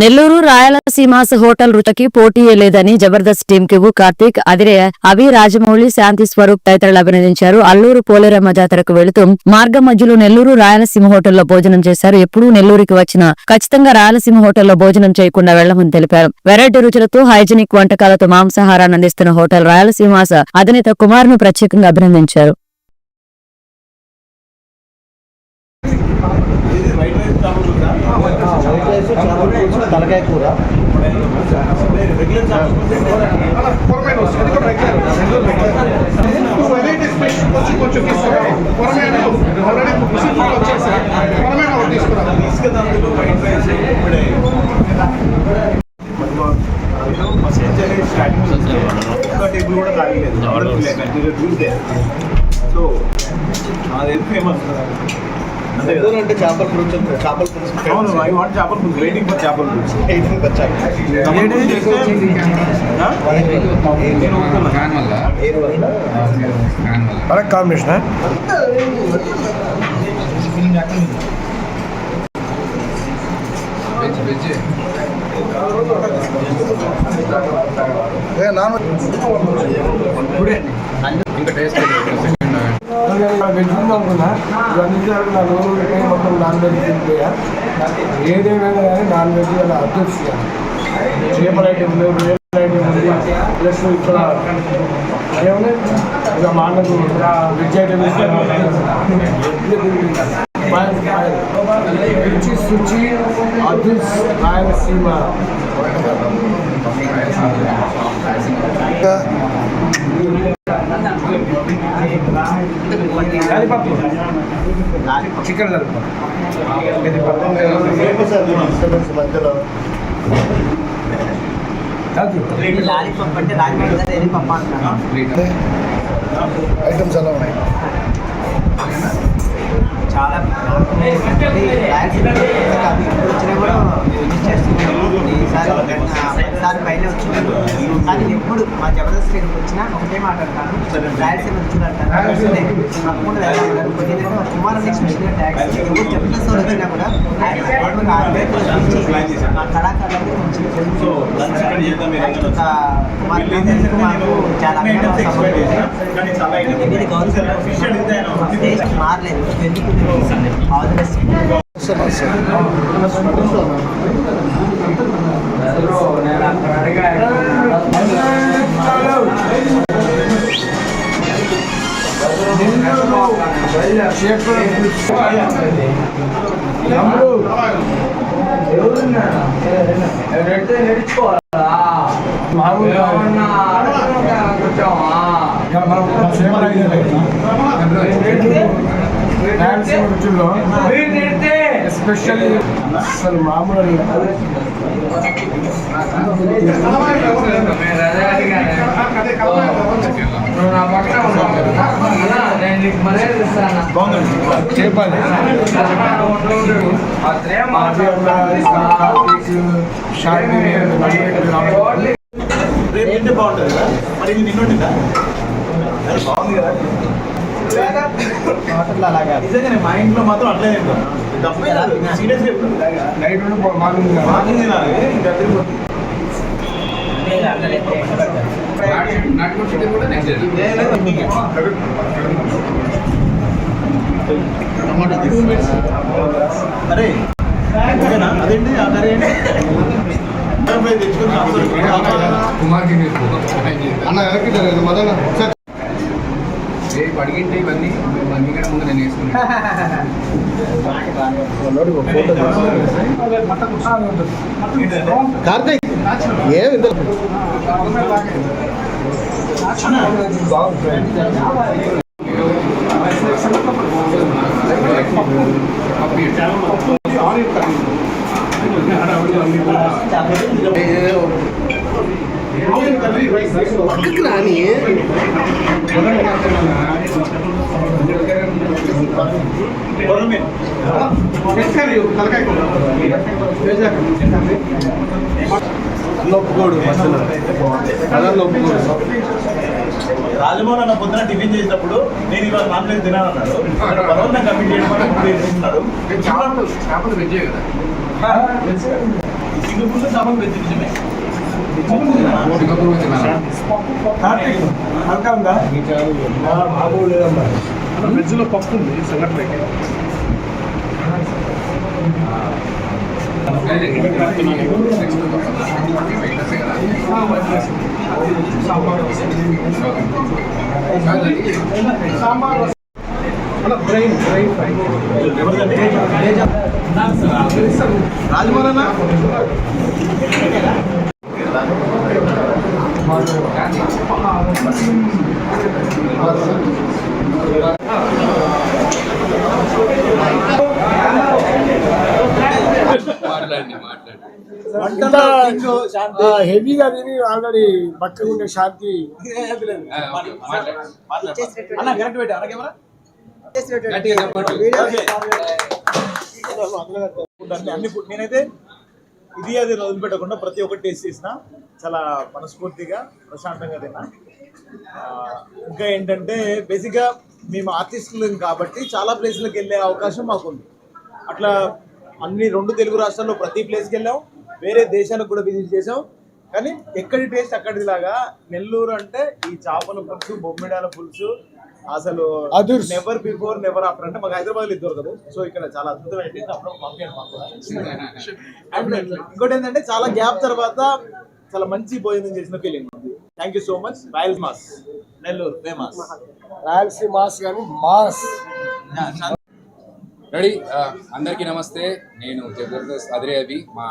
Nellore Rayalaseemas hotel రుచికి పోటీయే లేదని Jabardasth team కి కార్తీక్, అవి రాజమౌళి, శాంతి స్వరూప్ తదితరులు అభినందించారు. అల్లూరు పోలేరమ్మ జాతరకు వెళుతూ మార్గం మధ్యలో నెల్లూరు రాయలసీమ హోటల్లో భోజనం చేశారు. ఎప్పుడూ నెల్లూరుకి వచ్చినా ఖచ్చితంగా రాయలసీమ హోటల్లో భోజనం చేయకుండా వెళ్లమని తెలిపారు. వెరైటీ రుచులతో హైజీనిక్ వంటకాలతో మాంసాహారాన్ని అందిస్తున్న హోటల్ రాయలసీమాస్ అధినేత కుమార్ ను ప్రత్యేకంగా అభినందించారు. తలకాయ కూర టేబుల్ కూడా కాలేదు. సో అది ఫేమస్ అంటే చేపల పులుసు, చేపల పులుసు. అవును, ఐ వాంట్ చేపల పులుసు. వెయిటింగ్ ఫర్ చేపల పులుసు. Waiting for correct combination. ఇంకా టేస్ట్ వెజ్ అనుకున్నా మొత్తం నాన్ వెజ్ తింటాయా, ఏదేమైనా కానీ నాన్ వెజ్ అలా అడ్జస్ట్ చేయాలి. చేపల ఐటమ్ లేవు, వేరే ఐటమ్ ఉంది. ప్లస్ ఇక్కడ ఏమన్నా ఇక మా అన్నకు వెజ్ ఐటమ్ రుచి శుచి అద్భుత్ రాయలసీమ. చికెన్ ఐటమ్స్ ఎలా ఉన్నాయి? చాలా వచ్చినా కూడా ఈసారి పైన వచ్చినాను. కానీ ఎప్పుడు మా జబర్దస్త్ వచ్చినా ఒకటే మాట అంటాను, రాయలసీమ రుచులు అంటాను. తప్పకుండా వెళ్ళాలి. కుమార్ స్పెషల్గా ట్యాక్స్ ఎవరు జబర్దస్త్ వాళ్ళు వచ్చినా కూడా మా కళాకారులకు కొంచెం కుమార్ మాకు చాలా మారలేదు. ఎందుకు ఆల్ ది బెస్ట్. రుచుల్లో ఎస్పెషల్లీ అసలు మామూలు చేపాలి. బాగుంటుంది కదా, మరి నిన్నుంటుందా? బాగుంది కదా అలాగా. నిజంగానే మా ఇంట్లో మాత్రం అట్లే తింటాం. సీరియస్ నైట్ మార్నింగ్ ఇంకా తిరిగిపోతుంది. అరే ఓకేనా? అదేంటి ఆ కర్రీ ఏంటి? అన్న ఎవరికి మొదలు అడిగింటే ఇవన్నీ మీకంటే ముందు నేను వేసుకున్నాను. కార్తీక్ ఏమి పక్కకు రాని నొప్పుకోడు రాజమౌళి అన్న పొద్దున టిఫిన్ చేసినప్పుడు నేను ఇవాళ నాన్ వెజ్ తినాలన్నాడు. కమిటీ చేయడం చేస్తున్నాడు. సింగపూర్లో చేపలు వెజ్ నిజమే. వెజ్లో పప్పు ఉంది సంగట్లోకి. రాజమౌళనా హెవీగా తిని ఆల్రెడీ పక్కగా ఉండే శాంతి కరెక్ట్ పెట్టా కెమెరా. అన్ని నేనైతే ఇది అది వదిలిపెట్టకుండా ప్రతి ఒక్కటి టేస్ట్ చేసిన చాలా మనస్ఫూర్తిగా ప్రశాంతంగా తిన్నా. ఇంకా ఏంటంటే బేసిక్గా మేము ఆర్టిస్టులు కాబట్టి చాలా ప్లేస్లకు వెళ్ళే అవకాశం మాకుంది. అట్లా అన్ని 2 తెలుగు రాష్ట్రాల్లో ప్రతి ప్లేస్కి వెళ్ళాం, వేరే దేశాలకు కూడా విజిట్ చేసాం. కానీ ఎక్కడి టేస్ట్ అక్కడిలాగా నెల్లూరు అంటే ఈ చేపల పులుసు, బొమ్మిడాల పులుసు అసలు నెవర్ బిఫోర్ నెవర్ ఆఫ్టర్. అంటే మాకు హైదరాబాద్లో ఇది దొరకదు. సో ఇక్కడ చాలా అద్భుతమైన టేస్ట్. అప్పుడు పంపించండి మాకు. ఇంకోటి ఏంటంటే చాలా గ్యాప్ తర్వాత చాలా మంచి భోజనం చేసిన ఫీలింగ్ ఉంది. Thank you so much. రాయలసీమాస్ నెల్లూరు ఫేమస్. రాయలసీమాస్ కానీ మాస్. రెడీ. అందరికీ నమస్తే. నేను జబర్దస్త్ అదిరే అభి, మా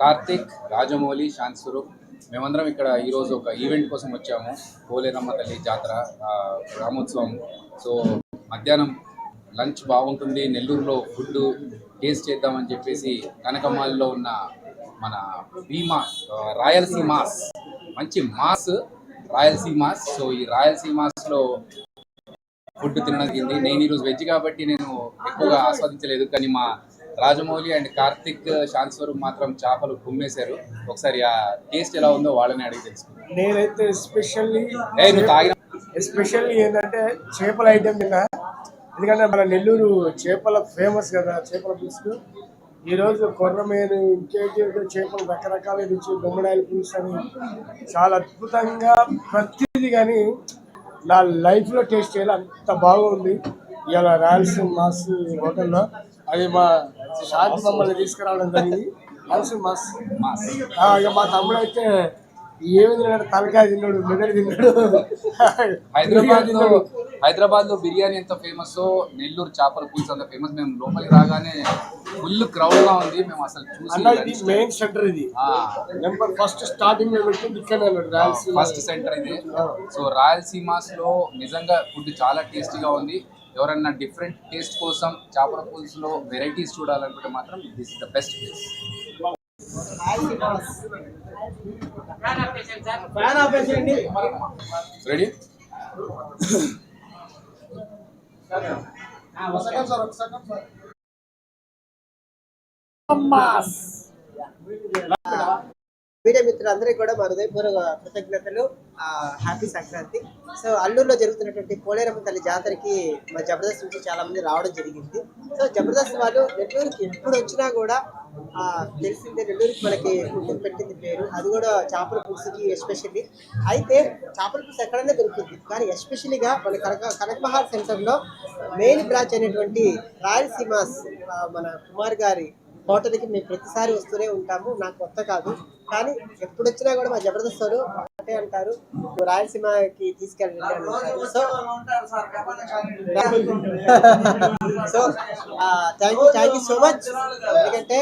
కార్తిక్, రాజమౌళి, శాంతి స్వరూప్ మేమందరం ఇక్కడ ఈరోజు ఒక ఈవెంట్ కోసం వచ్చాము. పోలేరమ్మ తల్లి జాతర గ్రామోత్సవం. సో మధ్యాహ్నం లంచ్ బాగుంటుంది, నెల్లూరులో ఫుడ్ టేస్ట్ చేద్దామని చెప్పేసి కనకమాల్లో ఉన్న మన భీమా రాయలసీమాస్, మంచి మాస్ రాయలసీమాస్. సో ఈ రాయలసీమాస్లో ఫుడ్ తినడం జరిగింది. నేను ఈరోజు వెజ్ కాబట్టి నేను ఎక్కువగా ఆస్వాదించలేదు, కానీ మా రాజమౌళి అండ్ కార్తిక్, శాంతి స్వరూప్ మాత్రం చేపలు కుమ్మేశారు. ఒకసారి ఆ టేస్ట్ ఎలా ఉందో వాళ్ళని అడిగి తెలుసుకున్నాను. నేనైతే ఎస్పెషల్లీ ఏంటంటే చేపల ఐటెం తిన్నా. ఎందుకంటే మన నెల్లూరు చేపల ఫేమస్ కదా, చేపల పులుసు. ఈరోజు కొర్రమేను, ఇంకేంటి చేపలు రకరకాల రుచి, బొమ్మడాయిల పులుసు అని చాలా అద్భుతంగా ప్రతిదీ కానీ నా లైఫ్లో టేస్ట్ చేయాలి, అంత బాగుంది. ఇవాళ రాయలసీమ మాస్ హోటల్లో అది మా శాంతి మమ్మల్ని తీసుకురావడం జరిగింది. రాయలసీమ మాస్. ఇక మా తమ్ముడు అయితే ఏమి తిన్నాడు, తలకాయ తిన్నాడు, మెదడు తిన్నాడు. హైదరాబాద్లో బిర్యానీ ఎంత ఫేమస్, నెల్లూరు చేపల పులుసు అంత ఫేమస్. మేము లోపలికి రాగానే ఫుల్ క్రౌడ్గా ఉంది. మేము అసలు చూసి మెయిన్ సెంటర్ ఇది. Number first starting first centre ఇది. సో రాయలసీమాస్లో నిజంగా ఫుడ్ చాలా టేస్టీగా ఉంది. ఎవరన్నా డిఫరెంట్ టేస్ట్ కోసం చేపల పులుసులో వెరైటీస్ చూడాలనుకుంటే మాత్రం this is the best place. Ready. Media మిత్రులందరికీ కూడా మా హృదయపూర్వక కృతజ్ఞతలు. హ్యాపీ సంక్రాంతి. సో అల్లూరులో జరుగుతున్నటువంటి పోలేరమ్మ తల్లి జాతరకి మా జబర్దస్త్ నుంచి చాలా మంది రావడం జరిగింది. సో జబర్దస్త్ వాళ్ళు నెల్లూరుకి ఎప్పుడు వచ్చినా కూడా తెలిసిందే, నెల్లూరుకి మనకి ఫుడ్ పెట్టింది పేరు, అది కూడా చేపల పులుసుకి ఎస్పెషల్లీ. అయితే చేపల పులుసు ఎక్కడైనా దొరుకుతుంది, కానీ ఎస్పెషల్లీగా మన కనకమహాల్ సెంటర్లో మెయిన్ బ్రాంచ్ అయినటువంటి రాయలసీమాస్ మన కుమార్ గారి హోటల్కి మేము ప్రతిసారి వస్తూనే ఉంటాము. నాకు కొత్త కాదు, కానీ ఎప్పుడు వచ్చినా కూడా మా జబర్దస్త్ వాళ్ళు ఒకటే అంటారు, నువ్వు రాయలసీమకి తీసుకెళ్ళండి అంటారు. So thank you so much. ఎందుకంటే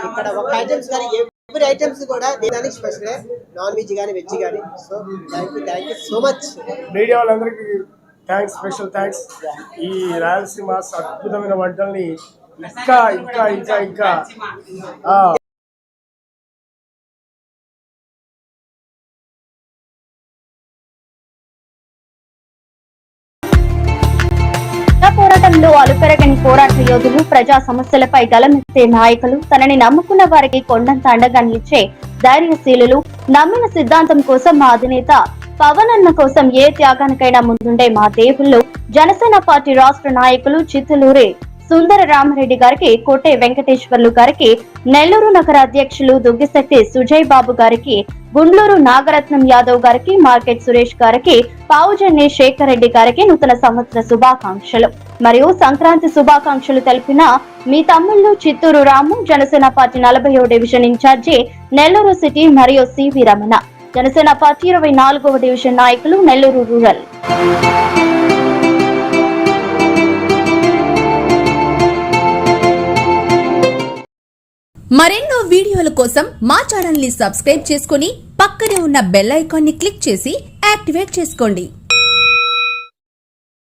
ఇక్కడ ఒక ఐటమ్స్ కానీ ఎవ్రీ ఐటమ్స్ కూడా దేనికి స్పెషలే, నాన్ వెజ్ కానీ వెజ్ కానీ. So thank you so much. Media వాళ్ళందరికీ థ్యాంక్స్, స్పెషల్ థ్యాంక్స్. ఈ రాయలసీమ అద్భుతమైన వంటల్ని ఇంకా ఇంకా ఇంకా ఇంకా పోరాటంలో అలుపెరగని పోరాట యోధులు, ప్రజా సమస్యలపై గలమెత్తే నాయకులు, తనని నమ్ముకున్న వారికి కొండంత అండగా నిలిచే ధైర్యశీలులు, నమ్మిన సిద్ధాంతం కోసం మా అధినేత పవన్ అన్న కోసం ఏ త్యాగానికైనా ముందుండే మా దేవుళ్ళు, జనసేన పార్టీ రాష్ట్ర నాయకులు చిత్తలూరి సుందర రామరెడ్డి గారికి, కోటే వెంకటేశ్వర్లు గారికి, నెల్లూరు నగర అధ్యక్షులు దుగ్గిశెట్టి సుజయ్ బాబు గారికి, గుండ్లూరు నాగరత్నం యాదవ్ గారికి, మార్కెట్ సురేష్ గారికి, పావుజన్ని శేఖర్ రెడ్డి గారికి నూతన సంవత్సర శుభాకాంక్షలు మరియు సంక్రాంతి శుభాకాంక్షలు తెలిపిన మీ తమ్ముళ్ళు చిత్తూరు రాము, జనసేన పార్టీ 40వ డివిజన్ ఇన్ఛార్జి నెల్లూరు సిటీ మరియు సివి రమణ, జనసేన పార్టీ 24వ డివిజన్ నాయకులు నెల్లూరు రూరల్. మరెన్నో వీడియోల కోసం మా ఛానల్ ని సబ్స్క్రైబ్ చేసుకుని పక్కనే ఉన్న బెల్ ఐకాన్ ని క్లిక్ చేసి యాక్టివేట్ చేసుకోండి.